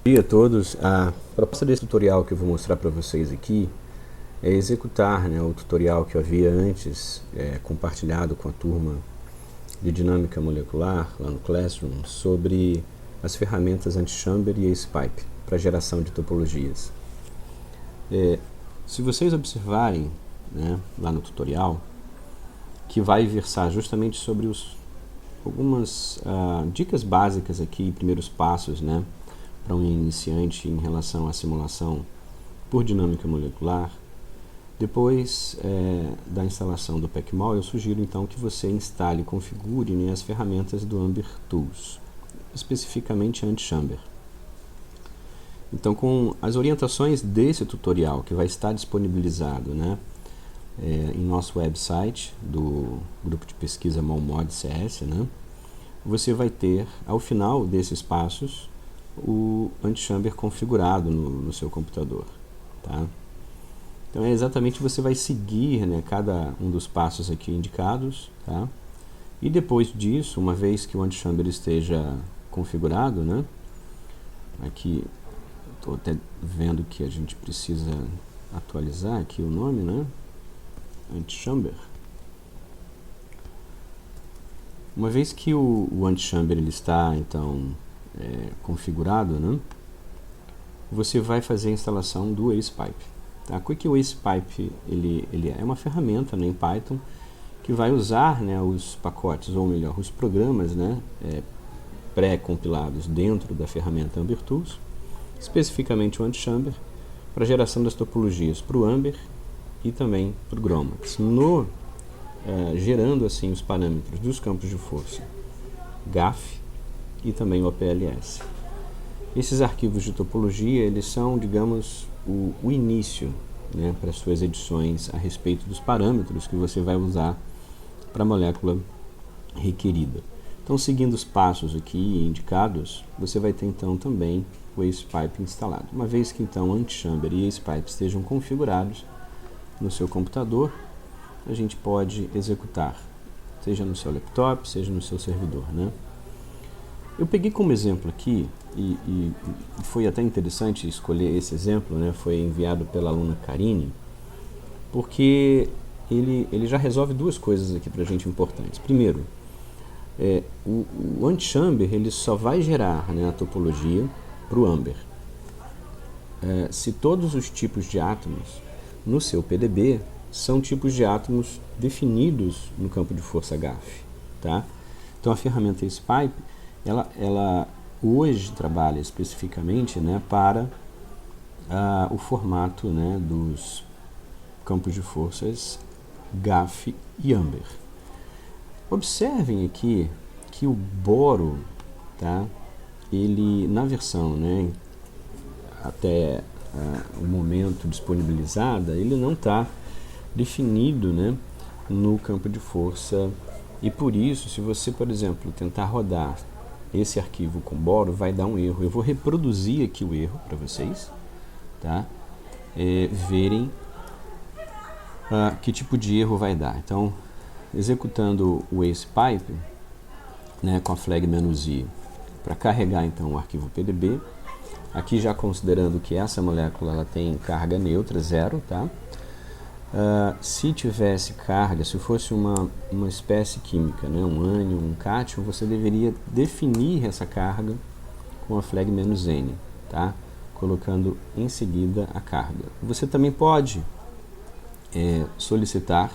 Bom dia a todos. A proposta desse tutorial que eu vou mostrar para vocês aqui é executar, o tutorial que eu havia antes compartilhado com a turma de dinâmica molecular lá no Classroom sobre as ferramentas Antichamber e AcePipe para geração de topologias. Se vocês observarem lá no tutorial, que vai versar justamente sobre algumas dicas básicas aqui, primeiros passos, para um iniciante em relação à simulação por dinâmica molecular. Depois da instalação do PECMOL, eu sugiro então que você instale e configure as ferramentas do Amber Tools, especificamente Antichamber. Então, com as orientações desse tutorial, que vai estar disponibilizado em nosso website do grupo de pesquisa MolMod CS, você vai ter, ao final desses passos, o Antichamber configurado no seu computador. Tá? Então, exatamente, você vai seguir cada um dos passos aqui indicados. Tá? E depois disso, uma vez que o Antichamber esteja configurado, aqui estou até vendo que a gente precisa atualizar aqui o nome, Antichamber. Uma vez que o Antichamber ele está então configurado, você vai fazer a instalação do AcePipe. Tá? O que o AcePipe ele é uma ferramenta em Python que vai usar os pacotes, ou melhor, os programas pré-compilados dentro da ferramenta Amber Tools, especificamente o Antichamber, para a geração das topologias para o Amber e também para o GROMACS, gerando assim os parâmetros dos campos de força GAF e também o OPLS. Esses arquivos de topologia, eles são, digamos, o início para suas edições a respeito dos parâmetros que você vai usar para a molécula requerida. Então, seguindo os passos aqui indicados, você vai ter então também o AcePipe instalado. Uma vez que então Antichamber e AcePipe estejam configurados no seu computador, a gente pode executar, seja no seu laptop, seja no seu servidor. Eu peguei como exemplo aqui, e foi até interessante escolher esse exemplo, foi enviado pela aluna Karine, porque ele já resolve duas coisas aqui para a gente importantes. Primeiro, o Antichamber ele só vai gerar a topologia para o Amber se todos os tipos de átomos no seu PDB são tipos de átomos definidos no campo de força GAF. Tá? Então a ferramenta AcePipe ela hoje trabalha especificamente para o formato dos campos de forças GAF e Amber. Observem aqui que o boro, ele na versão até o momento disponibilizada, ele não está definido no campo de força, e por isso, se você, por exemplo, tentar rodar esse arquivo com boro, vai dar um erro. Eu vou reproduzir aqui o erro para vocês verem que tipo de erro vai dar. Então, executando o AcePipe com a flag "-i" para carregar então o arquivo PDB, aqui já considerando que essa molécula ela tem carga neutra, 0, tá? Se tivesse carga, se fosse uma espécie química, um ânion, um cátion, você deveria definir essa carga com a flag "-n", tá? Colocando em seguida a carga. Você também pode solicitar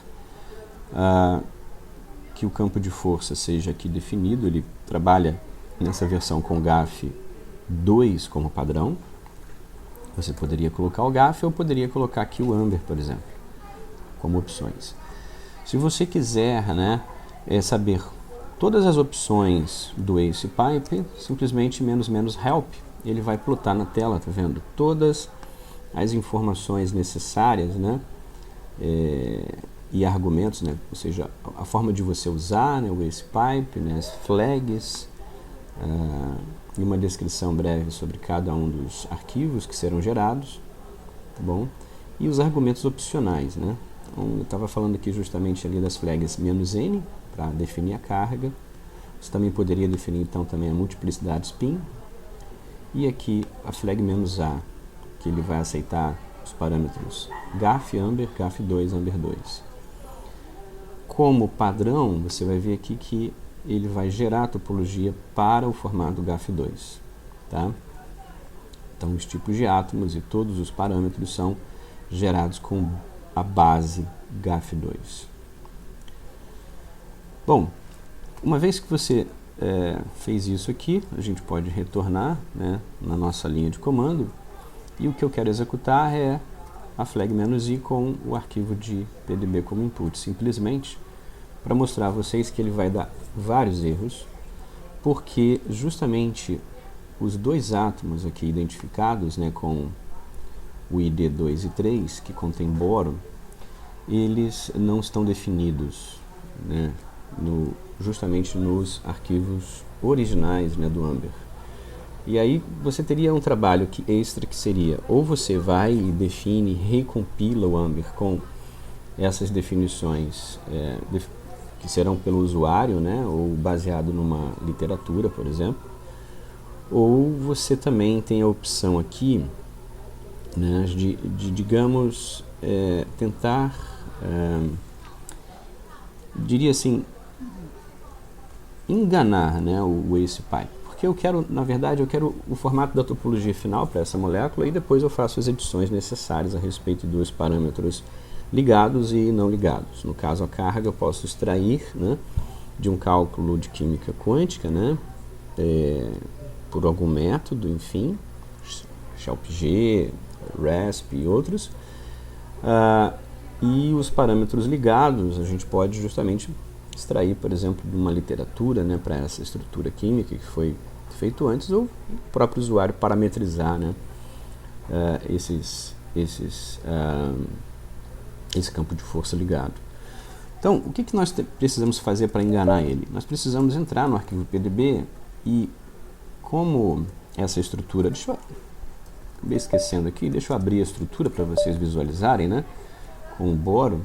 que o campo de força seja aqui definido. Ele trabalha nessa versão com GAF 2 como padrão. Você poderia colocar o GAF ou poderia colocar aqui o Amber, por exemplo, como opções. Se você quiser saber todas as opções do AcePipe, simplesmente "-help", ele vai plotar na tela, tá vendo? Todas as informações necessárias e argumentos, ou seja, a forma de você usar o AcePipe, as flags, e uma descrição breve sobre cada um dos arquivos que serão gerados, tá bom? E os argumentos opcionais, Então, eu estava falando aqui justamente ali das flags "-n", para definir a carga. Você também poderia definir então também a multiplicidade spin e aqui a flag-A, que ele vai aceitar os parâmetros GAF, Amber, GAF2, Amber2. Como padrão, você vai ver aqui que ele vai gerar a topologia para o formato GAF2. Tá? Então, os tipos de átomos e todos os parâmetros são gerados com a base GAF2. Bom, uma vez que você fez isso aqui, a gente pode retornar, né, na nossa linha de comando, e o que eu quero executar é a flag-i com o arquivo de PDB como input, simplesmente para mostrar a vocês que ele vai dar vários erros, porque justamente os dois átomos aqui identificados, né, com o ID 2 e 3, que contém boro, eles não estão definidos, né, justamente nos arquivos originais, né, do Amber. E aí você teria um trabalho extra que seria, ou você vai e define, recompila o Amber com essas definições que serão pelo usuário, né, ou baseado numa literatura, por exemplo, ou você também tem a opção aqui, né, de digamos, tentar, diria assim, enganar, né, o Ace Pipe. Porque eu quero, na verdade, eu quero o formato da topologia final para essa molécula e depois eu faço as edições necessárias a respeito dos parâmetros ligados e não ligados. No caso, a carga eu posso extrair, né, de um cálculo de química quântica, né, por algum método, enfim, XLPG, RASP e outros. E os parâmetros ligados a gente pode justamente extrair, por exemplo, de uma literatura, né, para essa estrutura química que foi feito antes, ou o próprio usuário parametrizar, né, esse campo de força ligado. Então, o que nós precisamos fazer para enganar ele? Nós precisamos entrar no arquivo PDB e, como essa estrutura, acabei esquecendo aqui, deixa eu abrir a estrutura para vocês visualizarem, né, com o boro.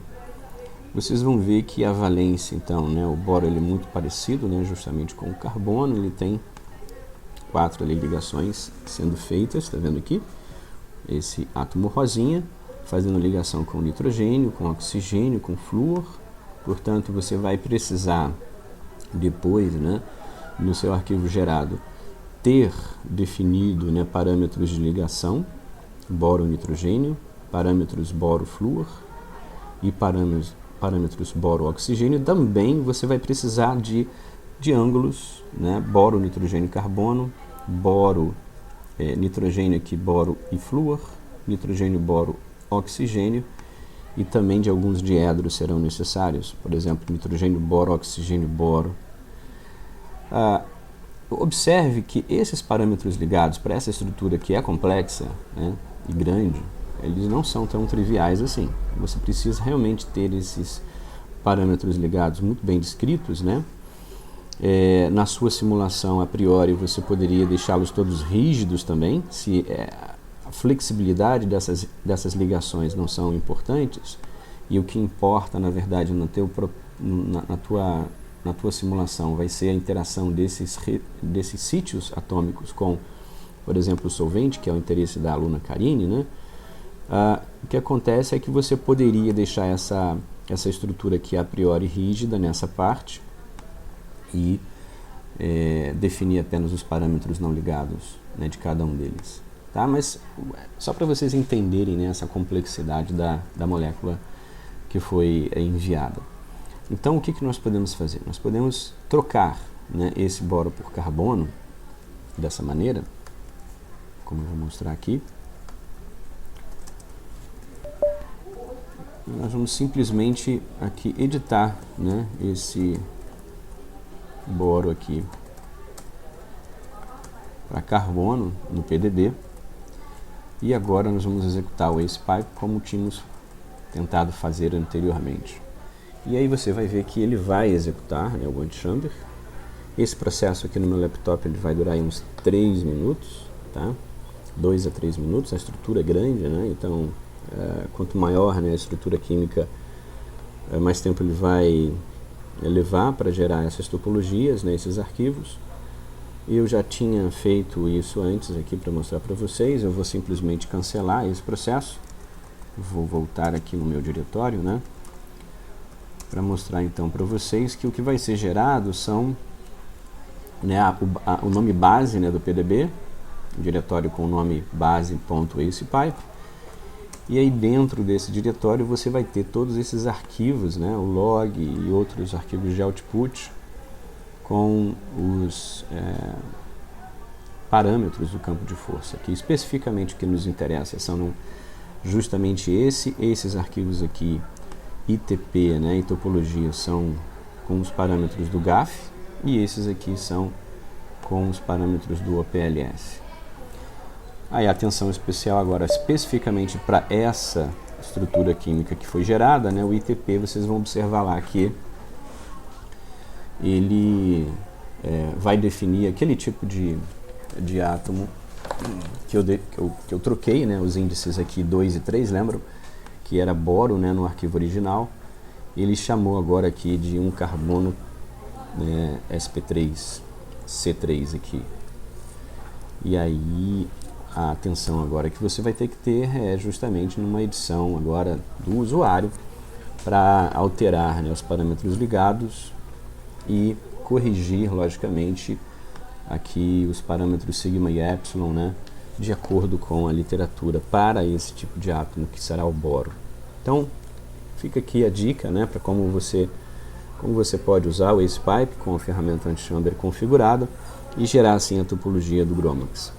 Vocês vão ver que a valência, então, né, o boro ele é muito parecido, né, justamente com o carbono, ele tem 4 ali, ligações sendo feitas, está vendo aqui? Esse átomo rosinha, fazendo ligação com nitrogênio, com oxigênio, com flúor. Portanto, você vai precisar depois, né, no seu arquivo gerado, ter definido, né, parâmetros de ligação, boro-nitrogênio, parâmetros boro-flúor e parâmetros boro-oxigênio. Também você vai precisar de ângulos, né, boro, nitrogênio e carbono, boro, nitrogênio aqui, boro e flúor, nitrogênio, boro, oxigênio, e também de alguns diedros serão necessários, por exemplo, nitrogênio, boro, oxigênio, boro. Observe que esses parâmetros ligados para essa estrutura que é complexa, né, e grande, eles não são tão triviais assim. Você precisa realmente ter esses parâmetros ligados muito bem descritos, né? Na sua simulação, a priori, você poderia deixá-los todos rígidos também, se a flexibilidade dessas ligações não são importantes, e o que importa, na verdade, na tua simulação vai ser a interação desses sítios atômicos com, por exemplo, o solvente, que é o interesse da aluna Karine, né? O que acontece é que você poderia deixar essa estrutura aqui a priori rígida nessa parte e definir apenas os parâmetros não ligados, né, de cada um deles. Tá? Mas só para vocês entenderem, né, essa complexidade da molécula que foi enviada. Então, o que nós podemos fazer? Nós podemos trocar, né, esse boro por carbono dessa maneira, como eu vou mostrar aqui. Nós vamos simplesmente aqui editar, né, esse boro aqui para carbono no PDB, e agora nós vamos executar o Ace Pipe como tínhamos tentado fazer anteriormente. E aí você vai ver que ele vai executar, né, o anti-chamber. Esse processo aqui no meu laptop ele vai durar aí uns 3 minutos, tá? 2 a 3 minutos, a estrutura é grande, né? Então quanto maior, né, a estrutura química, mais tempo ele vai levar para gerar essas topologias, né, esses arquivos. Eu já tinha feito isso antes aqui para mostrar para vocês. Eu vou simplesmente cancelar esse processo. Vou voltar aqui no meu diretório, né? Para mostrar então para vocês que o que vai ser gerado são, né, o nome base, né, do PDB, o diretório com o nome base.acepipe. E aí dentro desse diretório você vai ter todos esses arquivos, né, o log e outros arquivos de output com os parâmetros do campo de força. Aqui especificamente o que nos interessa são justamente esses arquivos aqui, ITP, né, e topologia, são com os parâmetros do GAF, e esses aqui são com os parâmetros do OPLS. Aí atenção especial agora especificamente para essa estrutura química que foi gerada, né, o ITP, vocês vão observar lá que ele vai definir aquele tipo de átomo que eu troquei, né, os índices aqui 2 e 3, lembram? Que era boro, né, no arquivo original. Ele chamou agora aqui de um carbono, né, sp3, C3 aqui. E aí a atenção agora que você vai ter que ter é justamente numa edição agora do usuário para alterar, né, os parâmetros ligados e corrigir, logicamente, aqui os parâmetros sigma e epsilon, né, de acordo com a literatura para esse tipo de átomo que será o boro. Então, fica aqui a dica, né, para como você pode usar o AcePipe com a ferramenta anti-chamber configurada e gerar assim a topologia do GROMACS.